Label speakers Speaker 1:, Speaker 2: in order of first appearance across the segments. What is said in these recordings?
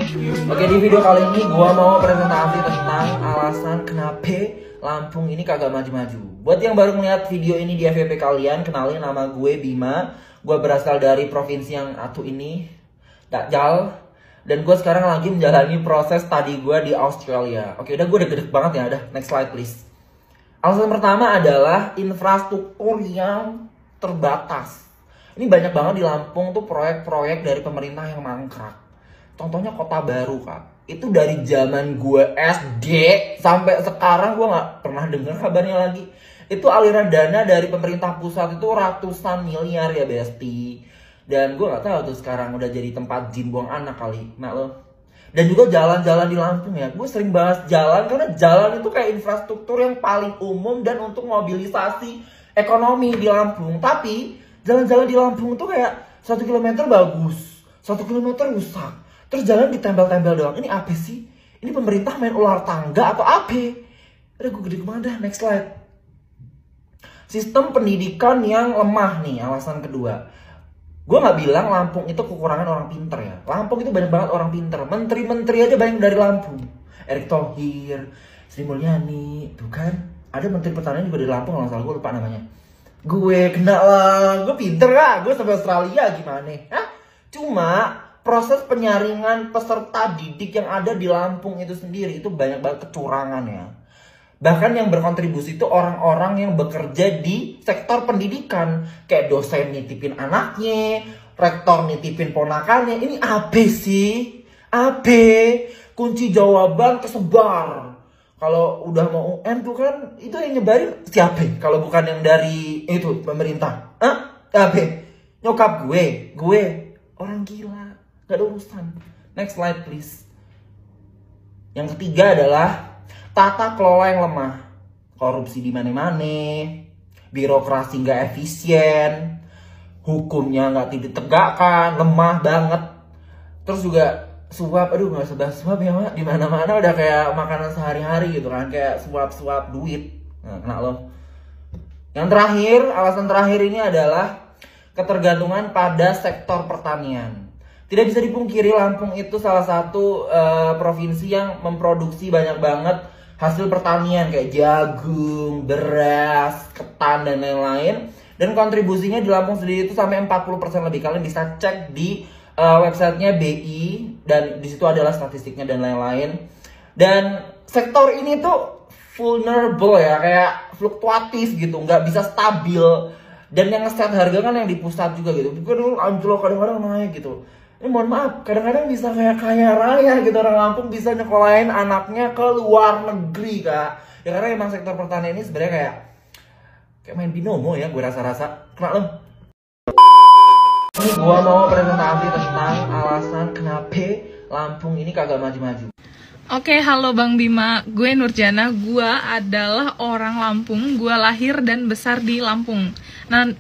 Speaker 1: Oke, di video kali ini gua mau presentasi tentang alasan kenapa Lampung ini kagak maju-maju. Buat yang baru melihat video ini di FYP kalian, kenalin nama gue Bima. Gue berasal dari provinsi yang atu ini, Dajjal. Dan gue sekarang lagi menjalani proses studi gue di Australia. Oke, udah gue udah gede banget ya, udah next slide please. Alasan pertama adalah infrastruktur yang terbatas. Ini banyak banget di Lampung tuh proyek-proyek dari pemerintah yang mangkrak. Contohnya Kota Baru, Kak. Itu dari zaman gue SD sampai sekarang gue gak pernah dengar kabarnya lagi. Itu aliran dana dari pemerintah pusat itu ratusan miliar ya Besti. Dan gue gak tahu tuh sekarang udah jadi tempat jin buang anak kali. Nah lo. Dan juga jalan-jalan di Lampung ya. Gue sering bahas jalan karena jalan itu kayak infrastruktur yang paling umum dan untuk mobilisasi ekonomi di Lampung. Tapi jalan-jalan di Lampung tuh kayak 1 kilometer bagus, 1 kilometer rusak. Terus jalan ditempel-tempel doang. Ini apa sih? Ini pemerintah main ular tangga atau apa? Udah gue gede kemana dah? Next slide. Sistem pendidikan yang lemah nih, alasan kedua. Gue gak bilang Lampung itu kekurangan orang pinter ya. Lampung itu banyak banget orang pinter. Menteri-menteri aja banyak dari Lampung. Erick Thohir, Sri Mulyani, tuh kan. Ada menteri pertanian juga dari Lampung, kalau salah gue lupa namanya. Gue kena lah, gue pinter lah. Gue sampai Australia gimana? Hah? Cuma proses penyaringan peserta didik yang ada di Lampung itu sendiri itu banyak banget kecurangan ya. Bahkan yang berkontribusi itu orang-orang yang bekerja di sektor pendidikan. Kayak dosen nitipin anaknya, rektor nitipin ponakannya. Ini apa sih? Apa? Kunci jawaban kesebar. Kalau udah mau UN tuh kan, itu yang nyebarin siapa? Kalau bukan yang dari itu pemerintah. Hah? Apa? Nyokap gue orang gila. Gak ada urusan. Next slide please. Yang ketiga adalah tata kelola yang lemah. Korupsi di mana-mana, birokrasi nggak efisien, hukumnya nggak ditegakkan, lemah banget. Terus juga suap, aduh nggak sebahas suap ya Mak. Di mana-mana udah kayak makanan sehari-hari gitu kan, kayak suap-suap duit. Nah, kena lo. Yang terakhir, alasan terakhir ini adalah ketergantungan pada sektor pertanian. Tidak bisa dipungkiri Lampung itu salah satu provinsi yang memproduksi banyak banget hasil pertanian kayak jagung, beras, ketan dan lain-lain. Dan kontribusinya di Lampung sendiri itu sampai 40% lebih. Kalian bisa cek di websitenya BI dan di situ adalah statistiknya dan lain-lain. Dan sektor ini tuh vulnerable ya, kayak fluktuatif gitu, nggak bisa stabil. Dan yang ngeset harga kan yang di pusat juga gitu. Dulu anjlok kadang-kadang naik gitu. Ini mohon maaf, kadang-kadang bisa kayak kaya raya gitu, orang Lampung bisa nyekolahin anaknya ke luar negeri Kak. Ya karena emang sektor pertanian ini sebenarnya kayak main binomo ya, gue rasa-rasa. Kena lo. Ini gue mau presentasi tentang alasan kenapa Lampung ini kagak maju-maju.
Speaker 2: Oke, halo Bang Bima, gue Nurjana, gue adalah orang Lampung, gue lahir dan besar di Lampung. Nah,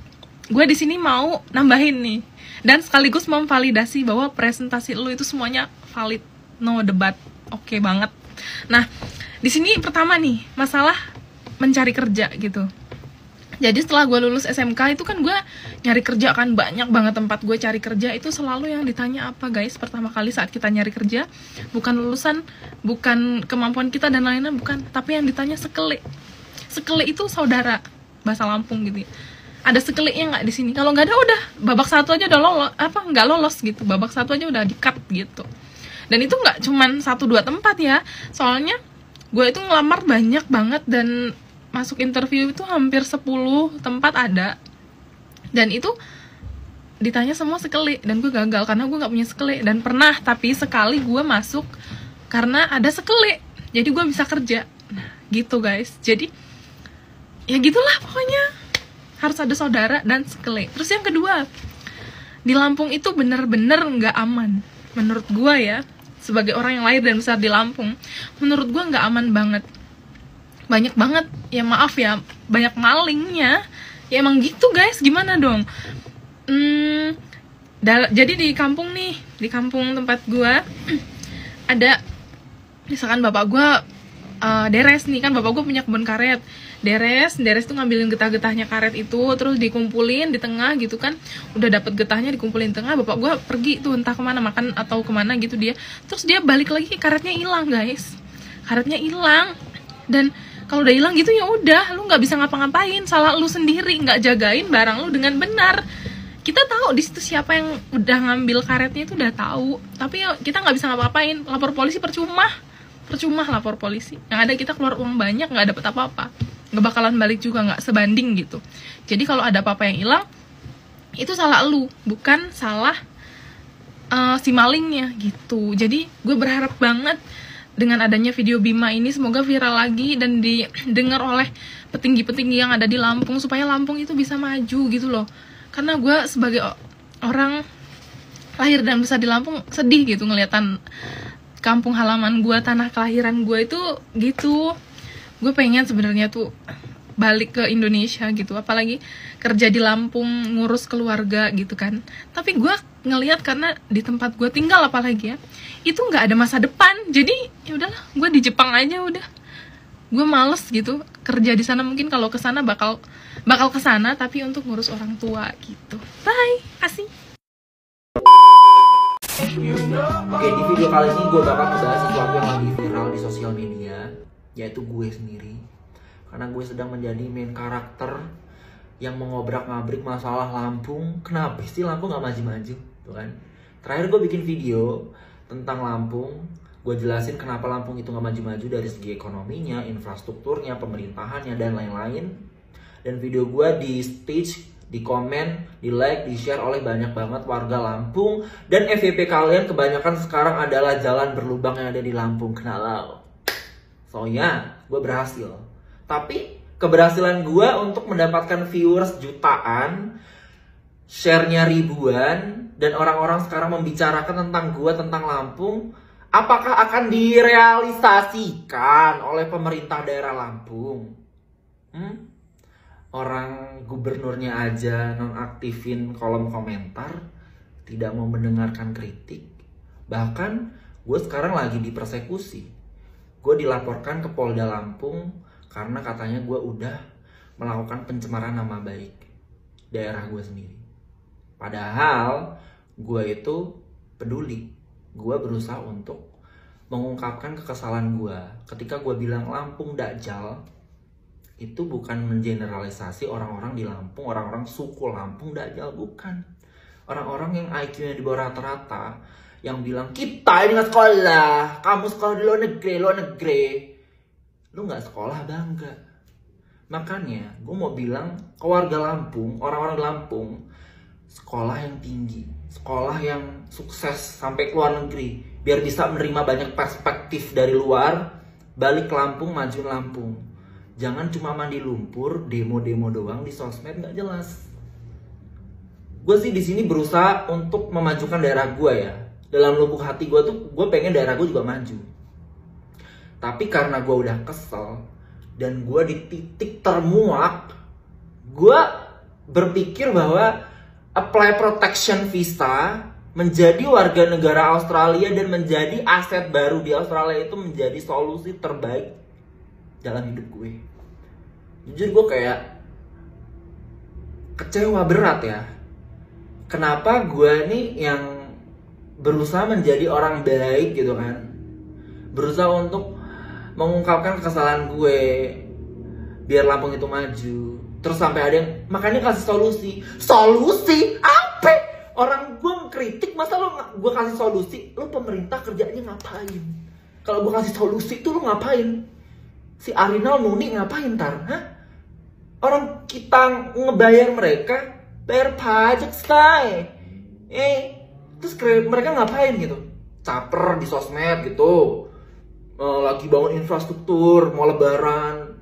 Speaker 2: gue di sini mau nambahin nih, dan sekaligus memvalidasi bahwa presentasi lu itu semuanya valid, no debat, oke banget. Nah, di sini pertama nih, masalah mencari kerja gitu. Jadi setelah gue lulus SMK itu kan gue nyari kerja kan, banyak banget tempat gue cari kerja. Itu selalu yang ditanya apa guys, pertama kali saat kita nyari kerja, bukan lulusan, bukan kemampuan kita dan lainnya, bukan, tapi yang ditanya sekele. Sekele itu saudara, bahasa Lampung gitu. Ada sekelenya nggak di sini? Kalau nggak ada udah babak satu aja udah lolos, nggak lolos gitu, babak satu aja udah di-cut gitu. Dan itu nggak cuman 1-2 tempat ya, soalnya gue itu ngelamar banyak banget dan masuk interview itu hampir 10 tempat ada. Dan itu ditanya semua sekele, dan gue gagal karena gue nggak punya sekele. Dan pernah, tapi sekali gue masuk karena ada sekele, jadi gue bisa kerja. Nah gitu guys, jadi ya gitulah pokoknya, harus ada saudara dan sekele. Terus yang kedua, di Lampung itu bener-bener nggak aman menurut gue ya, sebagai orang yang lahir dan besar di Lampung. Menurut gue nggak aman banget, banyak banget ya, maaf ya, banyak malingnya ya, emang gitu guys, gimana dong. Jadi di kampung nih, di kampung tempat gue ada, misalkan bapak gue deres nih, kan bapak gue punya kebun karet. Deres tuh ngambilin getah-getahnya karet itu, terus dikumpulin di tengah gitu kan. Udah dapet getahnya dikumpulin di tengah, bapak gue pergi tuh entah kemana, makan atau kemana gitu dia. Terus dia balik lagi, karetnya hilang guys. Karetnya hilang. Dan kalau udah hilang gitu ya udah, lu nggak bisa ngapa-ngapain, salah lu sendiri nggak jagain barang lu dengan benar. Kita tahu di situ siapa yang udah ngambil karetnya itu udah tahu, tapi ya kita nggak bisa ngapa-ngapain. Lapor polisi percuma lapor polisi. Yang ada kita keluar uang banyak nggak dapet apa-apa, nggak bakalan balik juga, nggak sebanding gitu. Jadi kalau ada apa-apa yang hilang itu salah lu, bukan salah si malingnya gitu. Jadi gue berharap banget dengan adanya video Bima ini semoga viral lagi dan didengar oleh petinggi-petinggi yang ada di Lampung, supaya Lampung itu bisa maju gitu loh. Karena gue sebagai orang lahir dan besar di Lampung sedih gitu ngeliatan kampung halaman gue, tanah kelahiran gue itu gitu. Gue pengen sebenarnya tuh balik ke Indonesia gitu, apalagi kerja di Lampung ngurus keluarga gitu kan. Tapi gue ngelihat karena di tempat gue tinggal apalagi ya, itu nggak ada masa depan. Jadi ya udahlah, gue di Jepang aja udah. Gue males gitu kerja di sana. Mungkin kalau ke sana bakal ke sana, tapi untuk ngurus orang tua gitu. Bye, kasih.
Speaker 1: Oke, di video kali ini gue bakal membahas sesuatu yang lagi viral di sosial media, yaitu gue sendiri. Karena gue sedang menjadi main karakter yang mengobrak-ngabrik masalah Lampung. Kenapa sih Lampung gak maju-maju? Tuh kan? Terakhir gue bikin video tentang Lampung. Gue jelasin kenapa Lampung itu gak maju-maju dari segi ekonominya, infrastrukturnya, pemerintahannya, dan lain-lain. Dan video gue di stage, di komen, di like, di share oleh banyak banget warga Lampung. Dan FYP kalian kebanyakan sekarang adalah jalan berlubang yang ada di Lampung. Kenal? Soalnya gue berhasil. Tapi keberhasilan gue untuk mendapatkan viewers jutaan, share-nya ribuan, dan orang-orang sekarang membicarakan tentang gue, tentang Lampung, apakah akan direalisasikan oleh pemerintah daerah Lampung? Orang gubernurnya aja nonaktifin kolom komentar, tidak mau mendengarkan kritik. Bahkan gue sekarang lagi dipersekusi. Gue dilaporkan ke Polda Lampung karena katanya gue udah melakukan pencemaran nama baik daerah gue sendiri. Padahal gue itu peduli. Gue berusaha untuk mengungkapkan kekesalan gue. Ketika gue bilang Lampung Dajjal, itu bukan mengeneralisasi orang-orang di Lampung, orang-orang suku Lampung Dajjal, bukan. Orang-orang yang IQ-nya di bawah rata-rata, yang bilang kita ini nggak sekolah, kamu sekolah di luar negeri. Lu nggak sekolah bangga. Makanya gue mau bilang ke warga Lampung, orang-orang Lampung, sekolah yang tinggi, sekolah yang sukses sampai ke luar negeri, biar bisa menerima banyak perspektif dari luar. Balik ke Lampung, majuin Lampung. Jangan cuma mandi lumpur, demo-demo doang di sosmed nggak jelas. Gue sih di sini berusaha untuk memajukan daerah gue ya. Dalam lubuk hati gue tuh, gue pengen daerah gue juga maju. Tapi karena gue udah kesel dan gue di titik termuak, gue berpikir bahwa apply protection visa, menjadi warga negara Australia dan menjadi aset baru di Australia itu menjadi solusi terbaik dalam hidup gue. Jujur gue kayak kecewa berat ya. Kenapa gue nih yang berusaha menjadi orang baik gitu kan, berusaha untuk mengungkapkan kesalahan gue biar Lampung itu maju, terus sampai ada yang makanya kasih solusi apa? Orang gue mengkritik, masa lo gue kasih solusi? Lo pemerintah kerjanya ngapain? Kalau gue kasih solusi tuh lo ngapain? Si Arinal Nuni ngapain ntar? Hah? Orang kita ngebayar mereka, bayar pajak say. Terus mereka ngapain gitu? Caper di sosmed gitu. Lagi bangun infrastruktur, mau lebaran.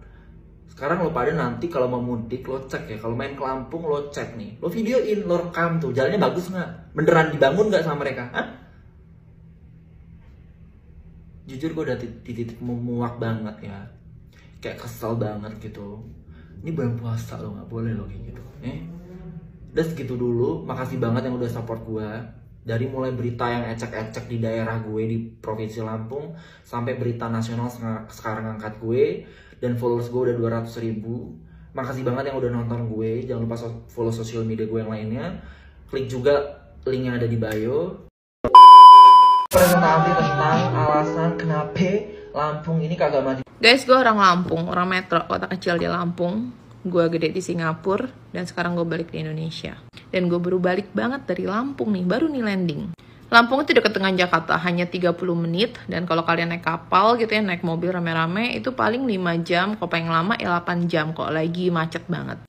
Speaker 1: Sekarang lo pada nanti kalau mau mudik lo cek ya, kalau main ke Lampung lo cek nih, lo videoin, lo rekam tuh, jalannya bagus nggak? Beneran dibangun nggak sama mereka? Hah? Jujur gue udah di titik memuak banget ya, kayak kesel banget gitu. Ini bulan puasa lo nggak boleh lo kayak gitu. Udah segitu dulu, makasih banget yang udah support gue. Dari mulai berita yang ecek-ecek di daerah gue di Provinsi Lampung, sampai berita nasional sekarang angkat gue, dan followers gue udah 200.000. Makasih banget yang udah nonton gue. Jangan lupa follow sosial media gue yang lainnya. Klik juga linknya ada di bio. Presentasi tentang alasan kenapa Lampung ini kagak maju.
Speaker 2: Guys, gue orang Lampung, orang metro, kota kecil di Lampung. Gue gede di Singapura, dan sekarang gue balik di Indonesia. Dan gue baru balik banget dari Lampung nih, baru nih landing. Lampung itu dekat dengan Jakarta, hanya 30 menit. Dan kalau kalian naik kapal gitu ya, naik mobil rame-rame, itu paling 5 jam, kalau paling lama ya 8 jam, kok lagi macet banget.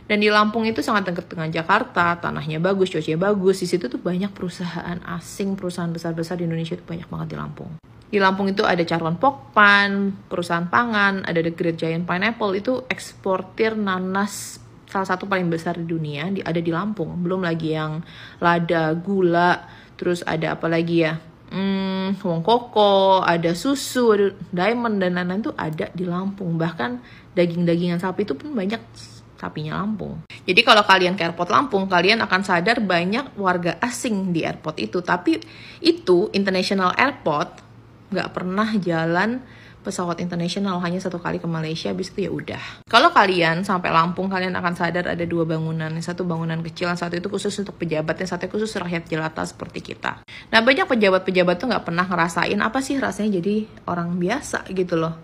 Speaker 2: Dan di Lampung itu sangat dekat dengan Jakarta, tanahnya bagus, cuacanya bagus. Di situ tuh banyak perusahaan asing, perusahaan besar-besar di Indonesia itu banyak banget di Lampung. Di Lampung itu ada Carwan Pokpan, perusahaan pangan, ada The Great Giant Pineapple, itu eksportir nanas salah satu paling besar di dunia, ada di Lampung. Belum lagi yang lada, gula, terus ada apa lagi ya, wong koko, ada susu, ada diamond, dan lain-lain tuh ada di Lampung. Bahkan daging-dagingan sapi itu pun banyak sapinya Lampung. Jadi kalau kalian ke airport Lampung, kalian akan sadar banyak warga asing di airport itu. Tapi itu international airport, nggak pernah jalan pesawat internasional, hanya 1 kali ke Malaysia, habis itu ya udah. Kalau kalian sampai Lampung, kalian akan sadar ada 2 bangunan. Yang satu bangunan kecil, yang satu itu khusus untuk pejabat, yang satu khusus rakyat jelata seperti kita. Nah, banyak pejabat-pejabat tuh nggak pernah ngerasain apa sih rasanya jadi orang biasa gitu loh.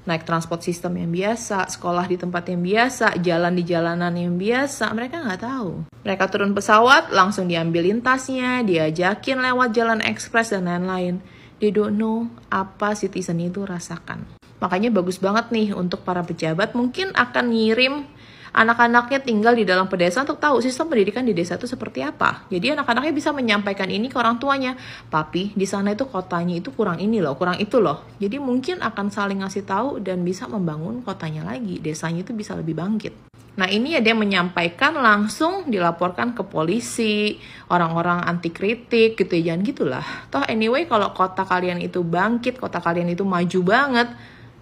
Speaker 2: Naik transport sistem yang biasa, sekolah di tempat yang biasa, jalan di jalanan yang biasa, mereka nggak tahu. Mereka turun pesawat, langsung diambilin tasnya, diajakin lewat jalan ekspres dan lain-lain. They don't know apa citizen itu rasakan. Makanya bagus banget nih untuk para pejabat mungkin akan ngirim anak-anaknya tinggal di dalam pedesaan untuk tahu sistem pendidikan di desa itu seperti apa. Jadi anak-anaknya bisa menyampaikan ini ke orang tuanya. Papi, di sana itu kotanya itu kurang ini loh, kurang itu loh. Jadi mungkin akan saling ngasih tahu dan bisa membangun kotanya lagi. Desanya itu bisa lebih bangkit. Nah, ini ya dia menyampaikan langsung dilaporkan ke polisi, orang-orang anti kritik gitu ya, jangan gitulah. Toh anyway kalau kota kalian itu bangkit, kota kalian itu maju banget,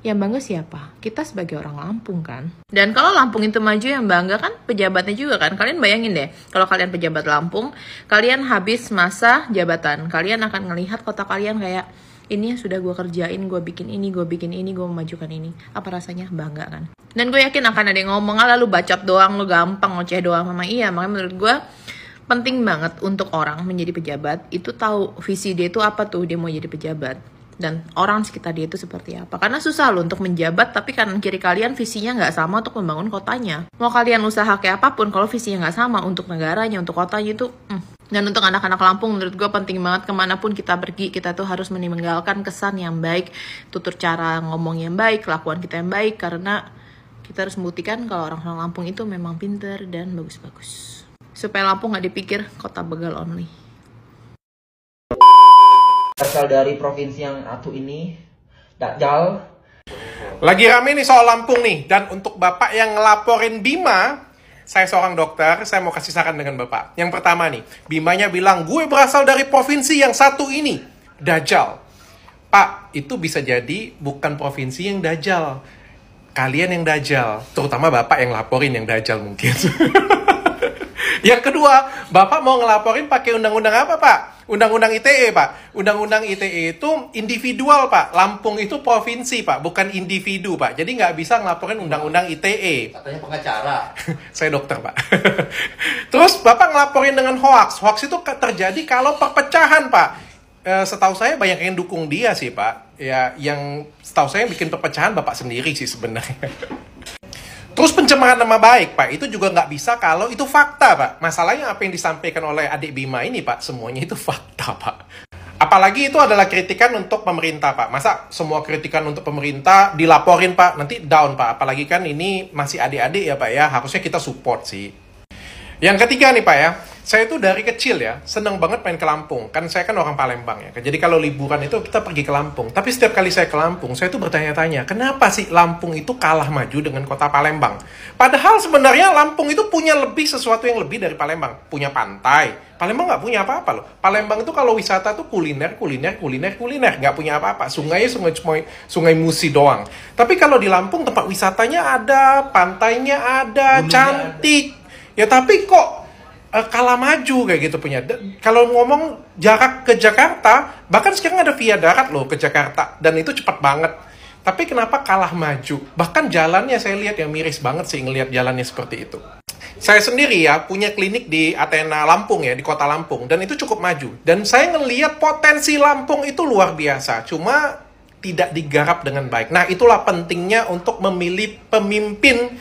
Speaker 2: yang bangga siapa? Kita sebagai orang Lampung kan. Dan kalau Lampung itu maju, yang bangga kan pejabatnya juga kan. Kalian bayangin deh, kalau kalian pejabat Lampung, kalian habis masa jabatan, kalian akan ngelihat kota kalian kayak, ini sudah gue kerjain, gue bikin ini, gue memajukan ini. Apa rasanya? Bangga kan? Dan gue yakin akan ada yang ngomong, lu bacot doang, lu gampang, ngoceh doang. Mama iya, makanya menurut gue penting banget untuk orang menjadi pejabat itu tahu visi dia itu apa tuh, dia mau jadi pejabat. Dan orang sekitar dia itu seperti apa. Karena susah loh untuk menjabat, tapi kanan kiri kalian visinya nggak sama untuk membangun kotanya. Mau kalian usaha kayak apapun, kalau visinya nggak sama untuk negaranya, untuk kotanya itu... Dan untuk anak-anak Lampung, menurut gue penting banget kemanapun kita pergi, kita tuh harus meninggalkan kesan yang baik, tutur cara ngomong yang baik, kelakuan kita yang baik, karena kita harus membuktikan kalau orang-orang Lampung itu memang pinter dan bagus-bagus. Supaya Lampung nggak dipikir kota begal only.
Speaker 1: Berasal dari provinsi yang satu ini, Dajjal.
Speaker 3: Lagi rame nih soal Lampung nih, dan untuk Bapak yang ngelaporin Bima, saya seorang dokter, saya mau kasih saran dengan Bapak. Yang pertama nih, Bimanya bilang, gue berasal dari provinsi yang satu ini, Dajjal. Pak, itu bisa jadi bukan provinsi yang Dajjal. Kalian yang Dajjal, terutama Bapak yang laporin yang Dajjal mungkin. Yang kedua, Bapak mau ngelaporin pakai undang-undang apa, Pak? Undang-undang ITE, Pak. Undang-undang ITE itu individual, Pak. Lampung itu provinsi, Pak, bukan individu, Pak. Jadi nggak bisa ngelaporin undang-undang ITE.
Speaker 4: Katanya pengacara.
Speaker 3: Saya dokter, Pak. Terus Bapak ngelaporin dengan hoax. Hoax itu terjadi kalau perpecahan, Pak. Setahu saya banyak yang dukung dia sih, Pak. Ya, yang setahu saya yang bikin perpecahan Bapak sendiri sih sebenarnya. Terus pencemaran nama baik, Pak, itu juga nggak bisa kalau itu fakta, Pak. Masalahnya apa yang disampaikan oleh adik Bima ini, Pak, semuanya itu fakta, Pak. Apalagi itu adalah kritikan untuk pemerintah, Pak. Masa semua kritikan untuk pemerintah dilaporin, Pak, nanti down, Pak. Apalagi kan ini masih adik-adik ya, Pak, ya. Harusnya kita support sih. Yang ketiga nih, Pak, ya. Saya tuh dari kecil ya, seneng banget main ke Lampung. Kan saya kan orang Palembang ya. Jadi kalau liburan itu kita pergi ke Lampung. Tapi setiap kali saya ke Lampung, saya tuh bertanya-tanya, kenapa sih Lampung itu kalah maju dengan kota Palembang? Padahal sebenarnya Lampung itu punya sesuatu yang lebih dari Palembang. Punya pantai. Palembang nggak punya apa-apa loh. Palembang itu kalau wisata tuh kuliner. Nggak punya apa-apa. Sungai Musi doang. Tapi kalau di Lampung tempat wisatanya ada, pantainya ada, cantik. Ya tapi kok kalah maju kayak gitu punya. Kalau ngomong jarak ke Jakarta, bahkan sekarang ada via darat loh ke Jakarta, dan itu cepat banget. Tapi kenapa kalah maju? Bahkan jalannya saya lihat yang miris banget sih ngelihat jalannya seperti itu. Saya sendiri ya punya klinik di Athena Lampung ya, di kota Lampung, dan itu cukup maju. Dan saya ngelihat potensi Lampung itu luar biasa, cuma tidak digarap dengan baik. Nah, itulah pentingnya untuk memilih pemimpin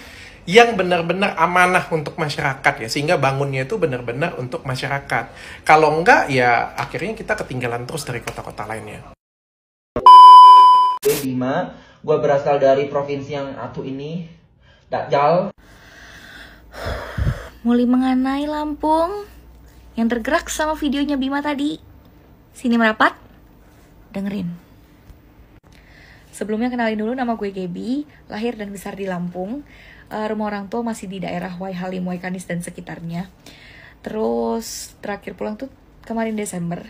Speaker 3: yang benar-benar amanah untuk masyarakat ya, sehingga bangunnya itu benar-benar untuk masyarakat. Kalau enggak ya akhirnya kita ketinggalan terus dari kota-kota lainnya.
Speaker 1: Gue Bima, gue berasal dari provinsi yang atuh ini, Dakjal.
Speaker 4: Mulai mengenai Lampung yang tergerak sama videonya Bima tadi. Sini merapat, dengerin. Sebelumnya kenalin dulu, nama gue Gaby, lahir dan besar di Lampung. Rumah orang tua masih di daerah Waihalim, Waikanis dan sekitarnya. Terus terakhir pulang tuh kemarin Desember.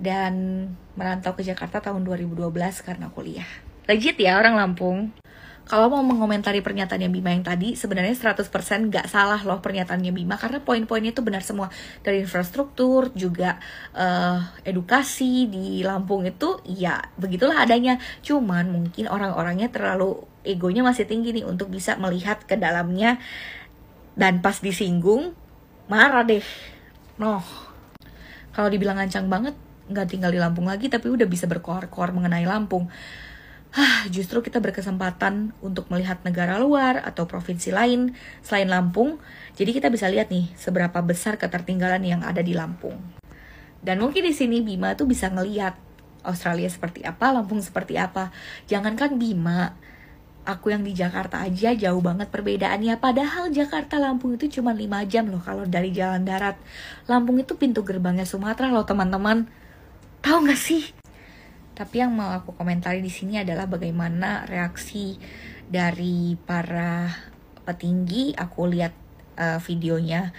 Speaker 4: Dan merantau ke Jakarta tahun 2012 karena kuliah. Legit ya orang Lampung. Kalau mau mengomentari pernyataannya Bima yang tadi, sebenarnya 100% gak salah loh pernyataannya Bima, karena poin-poinnya itu benar semua. Dari infrastruktur, juga edukasi di Lampung itu ya begitulah adanya. Cuman mungkin orang-orangnya terlalu, egonya masih tinggi nih untuk bisa melihat ke dalamnya. Dan pas disinggung, marah deh. Noh, kalau dibilang ngancang banget, nggak tinggal di Lampung lagi tapi udah bisa berkoar-koar mengenai Lampung. Justru kita berkesempatan untuk melihat negara luar atau provinsi lain selain Lampung. Jadi kita bisa lihat nih seberapa besar ketertinggalan yang ada di Lampung. Dan mungkin di sini Bima tuh bisa ngelihat Australia seperti apa, Lampung seperti apa. Jangankan Bima, aku yang di Jakarta aja jauh banget perbedaannya. Padahal Jakarta Lampung itu cuma 5 jam loh kalau dari jalan darat. Lampung itu pintu gerbangnya Sumatera loh teman-teman. Tahu nggak sih? Tapi yang mau aku komentari di sini adalah bagaimana reaksi dari para petinggi. Aku lihat videonya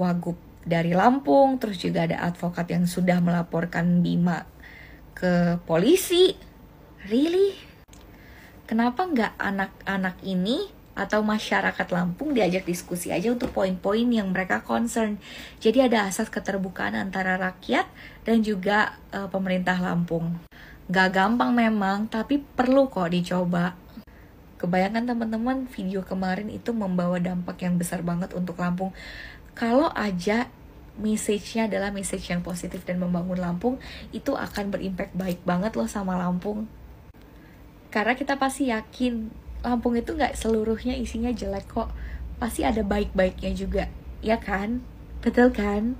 Speaker 4: Wagub dari Lampung, terus juga ada advokat yang sudah melaporkan Bima ke polisi. Really? Kenapa nggak anak-anak ini atau masyarakat Lampung diajak diskusi aja untuk poin-poin yang mereka concern? Jadi ada asas keterbukaan antara rakyat dan juga pemerintah Lampung. Gak gampang memang, tapi perlu kok dicoba. Kebayangkan teman-teman, video kemarin itu membawa dampak yang besar banget untuk Lampung. Kalau aja message-nya adalah message yang positif dan membangun Lampung, itu akan berimpact baik banget loh sama Lampung. Karena kita pasti yakin Lampung itu gak seluruhnya isinya jelek kok. Pasti ada baik-baiknya juga, ya kan? Betul kan?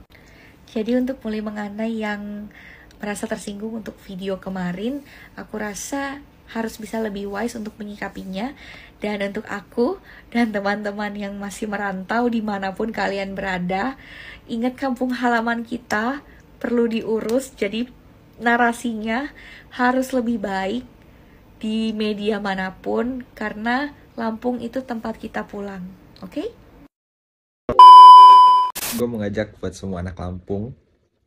Speaker 4: Jadi untuk mulai mengenai yang merasa tersinggung untuk video kemarin, aku rasa harus bisa lebih wise untuk menyikapinya. Dan untuk aku dan teman-teman yang masih merantau dimanapun kalian berada, ingat kampung halaman kita perlu diurus. Jadi narasinya harus lebih baik di media manapun, karena Lampung itu tempat kita pulang. Oke?
Speaker 5: Gue mau ngajak buat semua anak Lampung,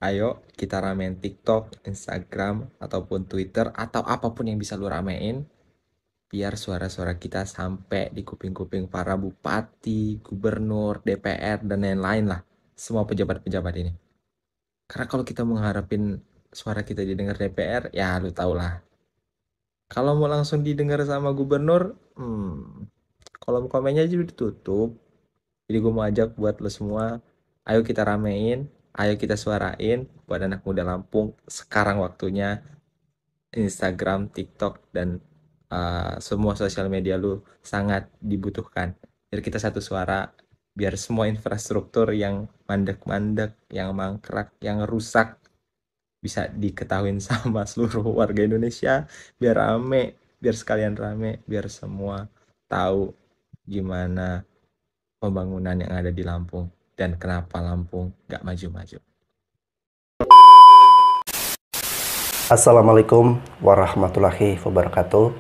Speaker 5: ayo kita ramein TikTok, Instagram, ataupun Twitter, atau apapun yang bisa lu ramein, biar suara-suara kita sampai di kuping-kuping para bupati, gubernur, DPR, dan lain-lain lah. Semua pejabat-pejabat ini. Karena kalau kita mengharapin suara kita didengar DPR, ya lu tau lah. Kalau mau langsung didengar sama gubernur, kolom komennya aja udah ditutup. Jadi gue mau ajak buat lo semua, ayo kita ramein, ayo kita suarain buat anak muda Lampung. Sekarang waktunya Instagram, TikTok, dan semua sosial media lu sangat dibutuhkan. Biar kita satu suara, biar semua infrastruktur yang mandek-mandek, yang mangkrak, yang rusak bisa diketahuin sama seluruh warga Indonesia. Biar rame, biar sekalian rame, biar semua tahu gimana pembangunan yang ada di Lampung dan kenapa Lampung gak maju-maju.
Speaker 6: Assalamualaikum warahmatullahi wabarakatuh.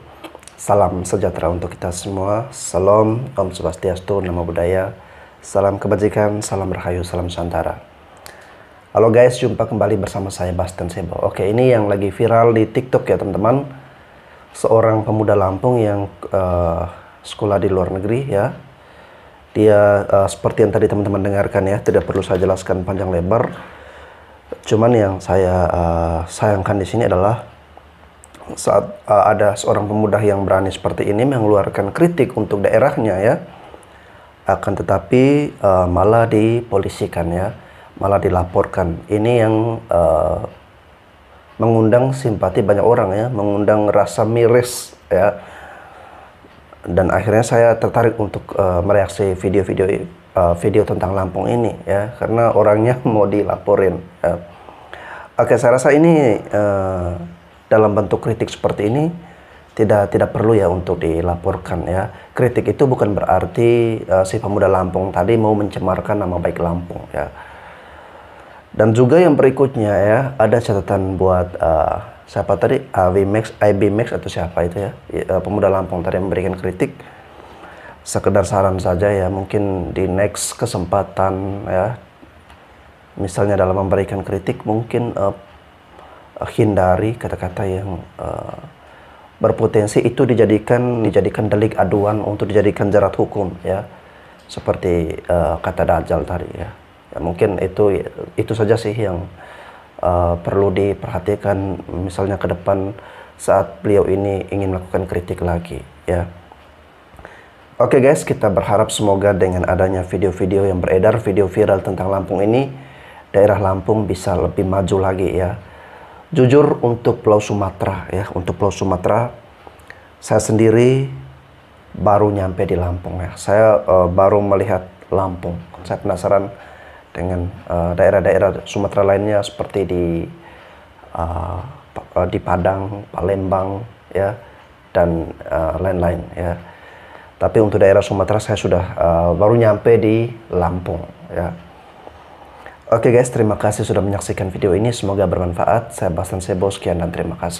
Speaker 6: Salam sejahtera untuk kita semua. Salam, Om Swastiastu, Namo Buddhaya. Salam kebajikan, salam rahayu, salam Nusantara. Halo guys, jumpa kembali bersama saya Bastian Sebo. Oke, ini yang lagi viral di TikTok ya teman-teman. Seorang pemuda Lampung yang sekolah di luar negeri ya. Dia seperti yang tadi teman-teman dengarkan ya, tidak perlu saya jelaskan panjang lebar. Cuman yang saya sayangkan di sini adalah saat ada seorang pemuda yang berani seperti ini mengeluarkan kritik untuk daerahnya ya, akan tetapi malah dipolisikan ya, malah dilaporkan. Ini yang mengundang simpati banyak orang ya, mengundang rasa miris ya. Dan akhirnya saya tertarik untuk mereaksi video tentang Lampung ini ya, karena orangnya mau dilaporin ya. Oke, saya rasa ini dalam bentuk kritik seperti ini tidak perlu ya untuk dilaporkan ya. Kritik itu bukan berarti si pemuda Lampung tadi mau mencemarkan nama baik Lampung ya. Dan juga yang berikutnya ya, ada catatan buat siapa tadi, IB Max atau siapa itu ya, pemuda Lampung tadi memberikan kritik. Sekedar saran saja ya, mungkin di next kesempatan ya, misalnya dalam memberikan kritik mungkin hindari kata-kata yang berpotensi itu dijadikan delik aduan untuk dijadikan jerat hukum ya, seperti kata Dajjal tadi ya. Ya mungkin itu saja sih yang perlu diperhatikan misalnya ke depan saat beliau ini ingin melakukan kritik lagi ya. Oke guys, kita berharap semoga dengan adanya video-video yang beredar, video viral tentang Lampung ini, daerah Lampung bisa lebih maju lagi ya. Jujur untuk Pulau Sumatera ya, untuk Pulau Sumatera saya sendiri baru nyampe di Lampung ya. Saya baru melihat Lampung. Saya penasaran dengan daerah-daerah Sumatera lainnya seperti di Padang, Palembang ya, dan lain-lain ya. Tapi untuk daerah Sumatera saya sudah baru nyampe di Lampung ya. Oke guys, terima kasih sudah menyaksikan video ini, semoga bermanfaat. Saya Bastan Sebo, sekian dan terima kasih.